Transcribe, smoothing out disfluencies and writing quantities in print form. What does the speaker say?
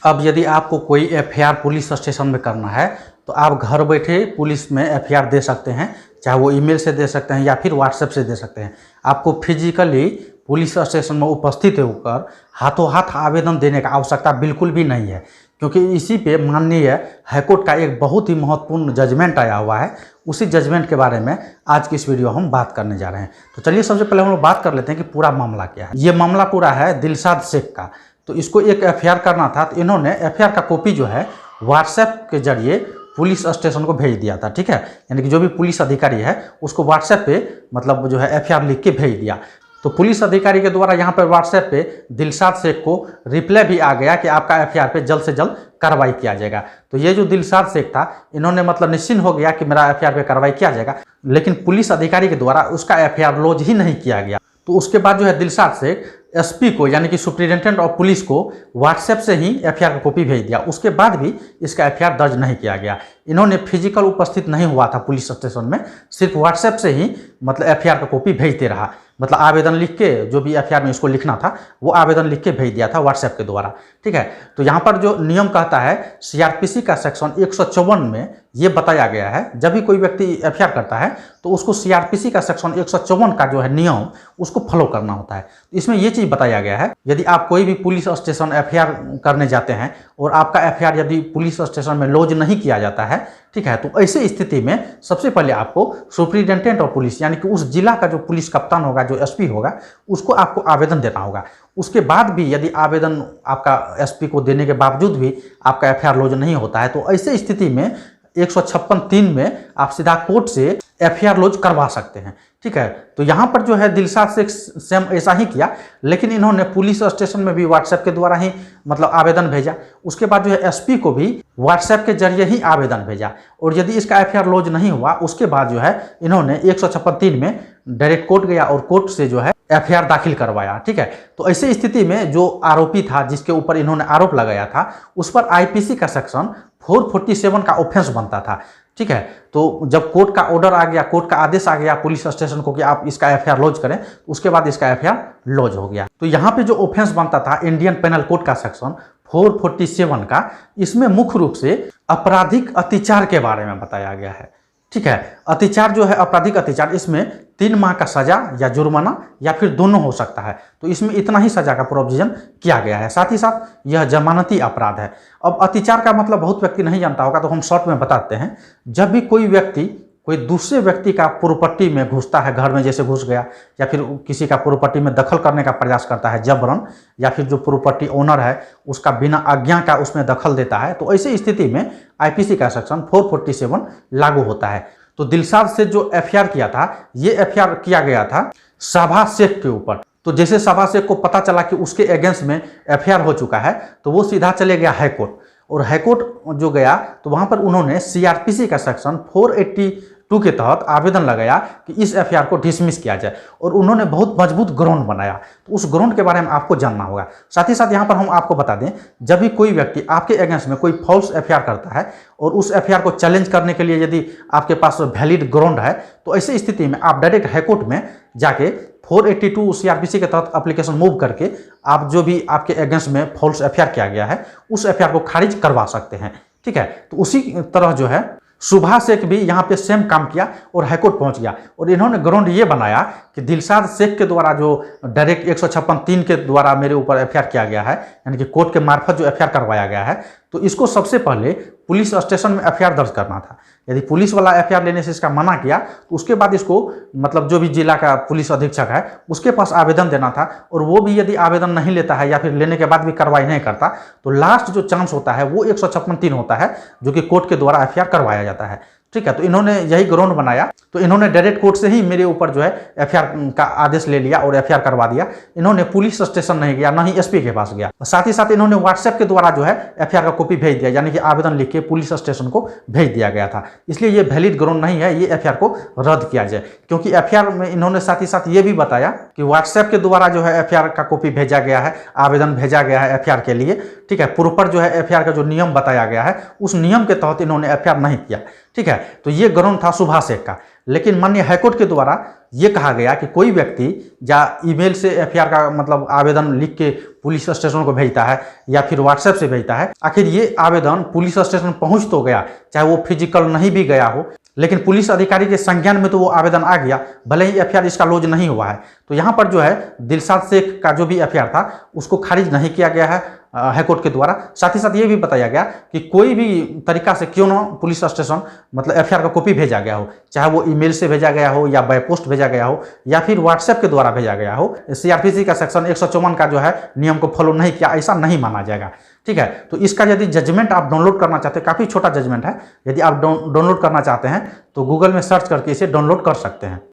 अब यदि आपको कोई एफआईआर पुलिस स्टेशन में करना है तो आप घर बैठे पुलिस में एफआईआर दे सकते हैं, चाहे वो ईमेल से दे सकते हैं या फिर व्हाट्सएप से दे सकते हैं। आपको फिजिकली पुलिस स्टेशन में उपस्थित होकर हाथों हाथ आवेदन देने का आवश्यकता बिल्कुल भी नहीं है, क्योंकि इसी पे माननीय हाईकोर्ट का एक बहुत ही महत्वपूर्ण जजमेंट आया हुआ है। उसी जजमेंट के बारे में आज की इस वीडियो हम बात करने जा रहे हैं। तो चलिए सबसे पहले हम लोग बात कर लेते हैं कि पूरा मामला क्या है। ये मामला पूरा है दिलशाद शेख का। तो इसको एक एफआईआर करना था, तो इन्होंने एफआईआर का कॉपी जो है व्हाट्सएप के जरिए पुलिस स्टेशन को भेज दिया था, ठीक है। यानी कि जो भी पुलिस अधिकारी है उसको व्हाट्सएप पे मतलब जो है एफआईआर लिख के भेज दिया। तो पुलिस अधिकारी के द्वारा यहाँ पर व्हाट्सएप पे दिलशाद शेख को रिप्लाई भी आ गया कि आपका एफआईआर पे जल्द से जल्द कार्रवाई किया जाएगा। तो ये जो दिलशाद शेख था, इन्होंने मतलब निश्चिंत हो गया कि मेरा एफआईआर पे कार्रवाई किया जाएगा, लेकिन पुलिस अधिकारी के द्वारा उसका एफआईआर लॉन्च ही नहीं किया गया। तो उसके बाद जो है दिलशाद शेख एसपी को यानी कि सुप्रिंटेंडेंट ऑफ पुलिस को व्हाट्सएप से ही एफआईआर का कॉपी भेज दिया। उसके बाद भी इसका एफआईआर दर्ज नहीं किया गया। इन्होंने फिजिकल उपस्थित नहीं हुआ था पुलिस स्टेशन में, सिर्फ व्हाट्सएप से ही मतलब एफआईआर का कॉपी भेजते रहा। मतलब आवेदन लिख के जो भी एफआईआर में इसको लिखना था वो आवेदन लिख के भेज दिया था व्हाट्सएप के द्वारा, ठीक है। तो यहाँ पर जो नियम कहता है सीआरपीसी का सेक्शन 154 में ये बताया गया है, जब भी कोई व्यक्ति एफआईआर करता है तो उसको सीआरपीसी का सेक्शन 154 का जो है नियम उसको फॉलो करना होता है। तो इसमें ये चीज़ बताया गया है, यदि आप कोई भी पुलिस स्टेशन एफआईआर करने जाते हैं और आपका एफआईआर यदि पुलिस स्टेशन में लॉन्च नहीं किया जाता है, ठीक है, तो ऐसे स्थिति में सबसे पहले आपको सुप्रिंटेंडेंट ऑफ पुलिस यानी कि उस जिला का जो पुलिस कप्तान होगा, जो एसपी होगा, उसको आपको आवेदन देना होगा। उसके बाद भी यदि आवेदन आपका एसपी को देने के बावजूद भी आपका एफआईआर लॉन्च नहीं होता है, तो ऐसे स्थिति में 156(3) में आप सीधा कोर्ट से एफआईआर लॉन्च करवा सकते हैं, ठीक है। तो यहाँ पर जो है दिलशाद शेख सेम ऐसा ही किया, लेकिन इन्होंने पुलिस स्टेशन में भी व्हाट्सएप के द्वारा ही मतलब आवेदन भेजा। उसके बाद जो है एसपी को भी व्हाट्सएप के जरिए ही आवेदन भेजा, और यदि इसका एफआईआर लॉन्च नहीं हुआ उसके बाद जो है इन्होंने 156(3) में डायरेक्ट कोर्ट गया और कोर्ट से जो है एफआईआर दाखिल करवाया, ठीक है। तो ऐसी स्थिति में जो आरोपी था जिसके ऊपर इन्होंने आरोप लगाया था, उस पर आईपीसी का सेक्शन 447 का ऑफेंस बनता था, ठीक है। तो जब कोर्ट का ऑर्डर आ गया, कोर्ट का आदेश आ गया पुलिस स्टेशन को कि आप इसका एफआईआर लॉन्च करें, उसके बाद इसका एफआईआर लॉन्च हो गया। तो यहाँ पे जो ऑफेंस बनता था इंडियन पेनल कोड का सेक्शन 447 का, इसमें मुख्य रूप से आपराधिक अत्याचार के बारे में बताया गया है, ठीक है। अत्याचार जो है आपराधिक अत्याचार, इसमें 3 माह का सजा या जुर्माना या फिर दोनों हो सकता है। तो इसमें इतना ही सजा का प्रोविजन किया गया है। साथ ही साथ यह जमानती अपराध है। अब अत्याचार का मतलब बहुत व्यक्ति नहीं जानता होगा, तो हम शॉर्ट में बताते हैं। जब भी कोई व्यक्ति कोई दूसरे व्यक्ति का प्रॉपर्टी में घुसता है, घर में जैसे घुस गया, या फिर किसी का प्रॉपर्टी में दखल करने का प्रयास करता है जबरन, या फिर जो प्रॉपर्टी ओनर है उसका बिना आज्ञा का उसमें दखल देता है, तो ऐसी स्थिति में आईपीसी का सेक्शन 447 लागू होता है। तो दिलशाद से जो एफआईआर किया था, ये एफआईआर किया गया था शाहबाज शेख के ऊपर। तो जैसे शाहबाज शेख को पता चला कि उसके अगेंस्ट में एफआईआर हो चुका है, तो वो सीधा चले गया हाईकोर्ट, और हाईकोर्ट जो गया तो वहां पर उन्होंने सीआरपीसी का सेक्शन 482 के तहत आवेदन लगाया कि इस एफआईआर को डिसमिस किया जाए, और उन्होंने बहुत मजबूत ग्राउंड बनाया। तो उस ग्राउंड के बारे में आपको जानना होगा। साथ ही साथ यहाँ पर हम आपको बता दें, जब भी कोई व्यक्ति आपके अगेंस्ट में कोई फॉल्स एफआईआर करता है और उस एफआईआर को चैलेंज करने के लिए यदि आपके पास वैलिड ग्राउंड है, तो ऐसी स्थिति में आप डायरेक्ट हाईकोर्ट में जाके 482 सीआरपीसी के तहत एप्लीकेशन मूव करके आप जो भी आपके अगेंस्ट में फॉल्स एफआईआर किया गया है उस एफआईआर को खारिज करवा सकते हैं, ठीक है। तो उसी तरह जो है सुभाष शेख भी यहाँ पे सेम काम किया और हाईकोर्ट पहुंच गया, और इन्होंने ग्राउंड ये बनाया कि दिलशाद शेख के द्वारा जो डायरेक्ट 156(3) के द्वारा मेरे ऊपर एफआईआर किया गया है, यानी कि कोर्ट के मार्फत जो एफआईआर करवाया गया है, तो इसको सबसे पहले पुलिस स्टेशन में एफआईआर दर्ज करना था। यदि पुलिस वाला एफआईआर लेने से इसका मना किया, तो उसके बाद इसको मतलब जो भी जिला का पुलिस अधीक्षक है उसके पास आवेदन देना था, और वो भी यदि आवेदन नहीं लेता है या फिर लेने के बाद भी कार्रवाई नहीं करता, तो लास्ट जो चांस होता है वो 156(3) होता है, जो कि कोर्ट के द्वारा एफआईआर करवाया जाता है, ठीक है। तो इन्होंने यही ग्राउंड बनाया, तो इन्होंने डायरेक्ट कोर्ट से ही मेरे ऊपर जो है एफआईआर का आदेश ले लिया और एफआईआर करवा दिया। इन्होंने पुलिस स्टेशन नहीं गया, ना ही एसपी के पास गया। साथ ही साथ इन्होंने व्हाट्सएप के द्वारा जो है एफआईआर का कॉपी भेज दिया, यानी कि आवेदन लिख के पुलिस स्टेशन को भेज दिया गया था। इसलिए ये वैलिड ग्राउंड नहीं है, ये एफआईआर को रद्द किया जाए। क्योंकि एफआईआर में इन्होंने साथ ही साथ ये भी बताया कि व्हाट्सएप के द्वारा जो है एफआईआर का कॉपी भेजा गया है, आवेदन भेजा गया है एफआईआर के लिए, ठीक है। प्रॉपर जो है एफआईआर का जो नियम बताया गया है उस नियम के तहत इन्होंने एफआईआर नहीं किया, ठीक है। तो ये ग्राउंड था सुभाष शेख का। लेकिन माननीय हाईकोर्ट के द्वारा ये कहा गया कि कोई व्यक्ति या ईमेल से एफआईआर का मतलब आवेदन लिख के पुलिस स्टेशन को भेजता है या फिर व्हाट्सएप से भेजता है। आखिर ये आवेदन पुलिस स्टेशन पहुंच तो गया, चाहे वो फिजिकल नहीं भी गया हो, लेकिन पुलिस अधिकारी के संज्ञान में तो वो आवेदन आ गया, भले ही एफआईआर इसका लॉन्च नहीं हुआ है। तो यहाँ पर जो है दिलशाद शेख का जो भी एफआईआर था उसको खारिज नहीं किया गया है हाईकोर्ट के द्वारा। साथ ही साथ ये भी बताया गया कि कोई भी तरीका से क्यों ना पुलिस स्टेशन मतलब एफआईआर का कॉपी भेजा गया हो, चाहे वो ईमेल से भेजा गया हो या बाय पोस्ट भेजा गया हो या फिर व्हाट्सएप के द्वारा भेजा गया हो, सीआरपीसी का सेक्शन 154 का जो है नियम को फॉलो नहीं किया, ऐसा नहीं माना जाएगा। ठीक है, तो इसका यदि जजमेंट आप डाउनलोड करना चाहते हैं, काफ़ी छोटा जजमेंट है, यदि आप डाउनलोड करना चाहते हैं तो गूगल में सर्च करके इसे डाउनलोड कर सकते हैं।